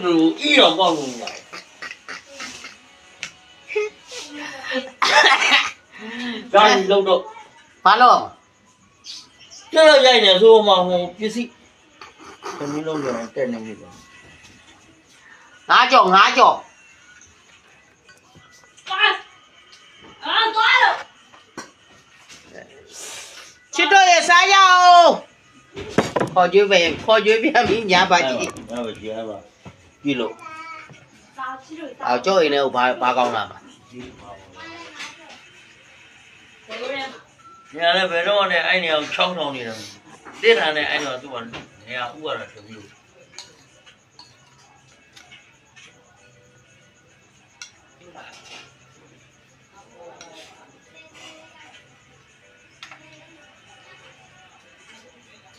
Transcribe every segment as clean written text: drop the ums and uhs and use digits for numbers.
路一样光荣来。让你弄到，ဘာလို့ 这个人呢说嘛，我必须，跟你弄点带那个。 ငါကြော် ချစ်တော့ရစားရအောင်ခေါ်ကျွေးပြန်ပြီညာပါကြည့် 那不行吧？记录。 အော်ကြော်ရင်လည်းဘာကောင်းလာမှာ 你看那白种的，俺娘抢上的了，这他呢，俺娘都往人家屋了吃不了。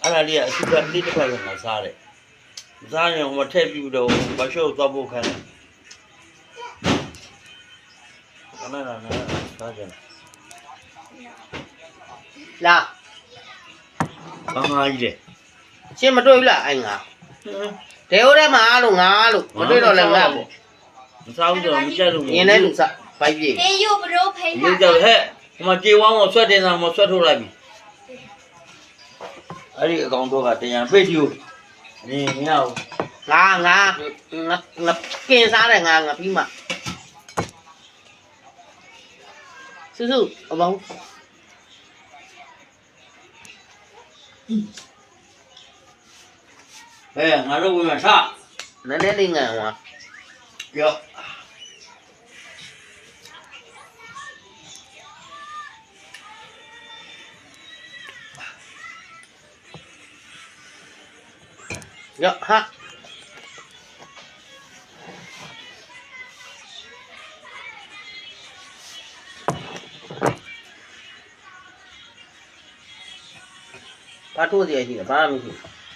俺那里是个里头块是没啥的，啥人我太比不了，把小找不开了。那啥去了？ လာ 刚刚一的。 ရှင်းမတွေ့ဘူးလားအဲ့ငါဒေဟိုထဲမှာလို့ငါလို့မတွေ့တော့လည်းငါပေါ့ 啥不着，没见着我。 ရင်ထဲလူစားဘိုက်ပြေ 你又不都陪你他？叫嘿，我接完我说的上，我说出来没？哎，这个刚多个这样白酒，你看， ငါကင်းစားတယ်ငါပြီးမှစုအဘောင်း 哎，俺这外面啥？ နည်းနည်းလေးငံဟွာ 要。 ရော့ဟာ ဘာထိုးစရာရှိလဲဘာမှမရှိဟ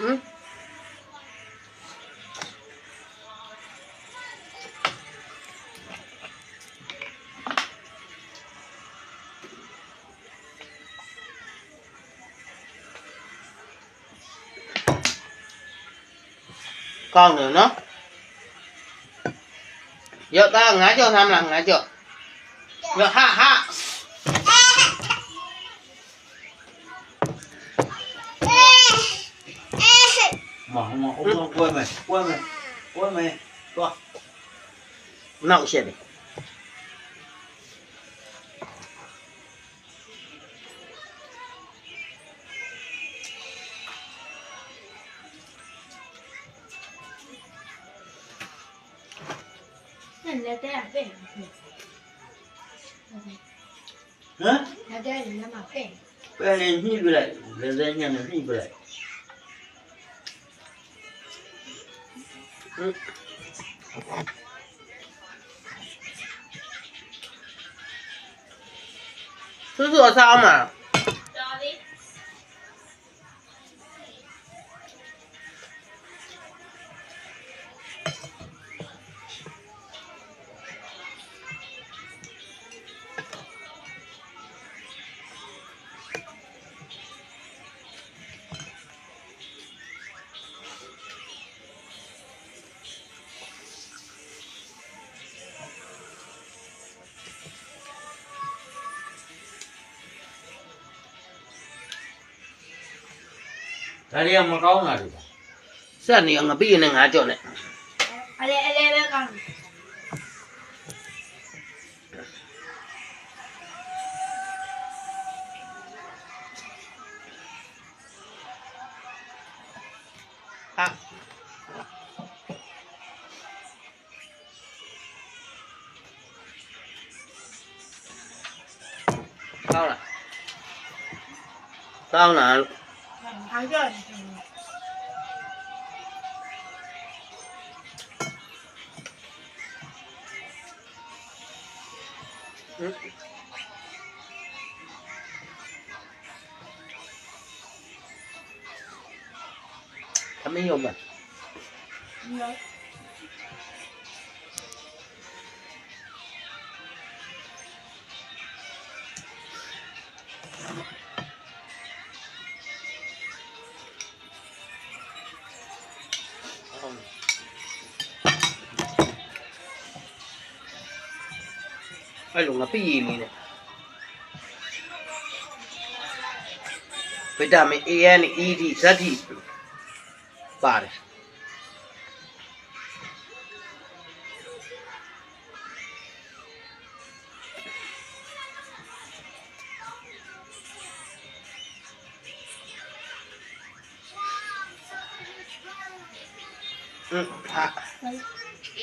မ်ကောင်းတယ်နော်ရော့သားငါကြောက်ထားမလားငါကြောက်ရော့ဟာ 妈，外卖，说。 နောက်ရှက်တယ် 那你来带点背。嗯？来带人家嘛背。别人你不来，人家你不来。 叔叔我烧嘛，咱这没搞那的。ဆက်နေအောင်ငါပြီးရင်လည်းငါကြောက်နဲ့ 来干。 ဟာကောင်းလားကောင်းလား 还叫你。 ဟ သမင်းရုံပဲ နော် အဲ့လိုငါပြည့်ရည်လေးနဲ့ဗီတာမင် A N E D ဇက်တီပါတယ်ဟာ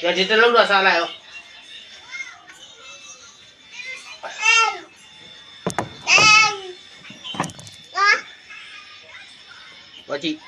ရကြတဲ့လောက်တော့စားလိုက်အောင်ဘာကြည့်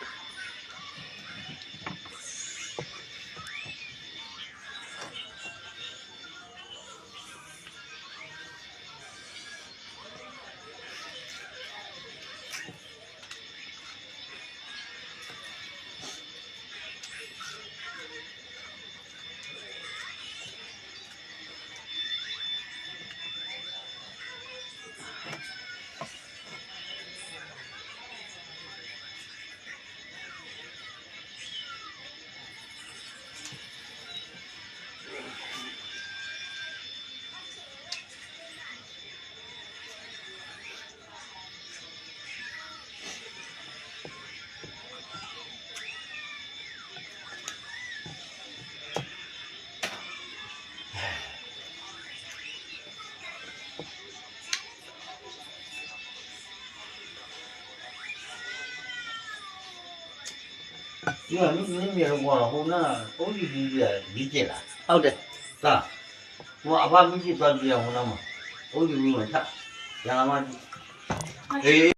ဒီကနေ့မြေတော့ဟိုနာအုံးကြီးကြီးကြီးကျက်လာ ဟုတ်တယ် သာဟိုအဖမကြီးသွားကြည့်အောင်ဟိုနာမှာအုံးကြီးကြီးမှာချက်ရလာမှအေး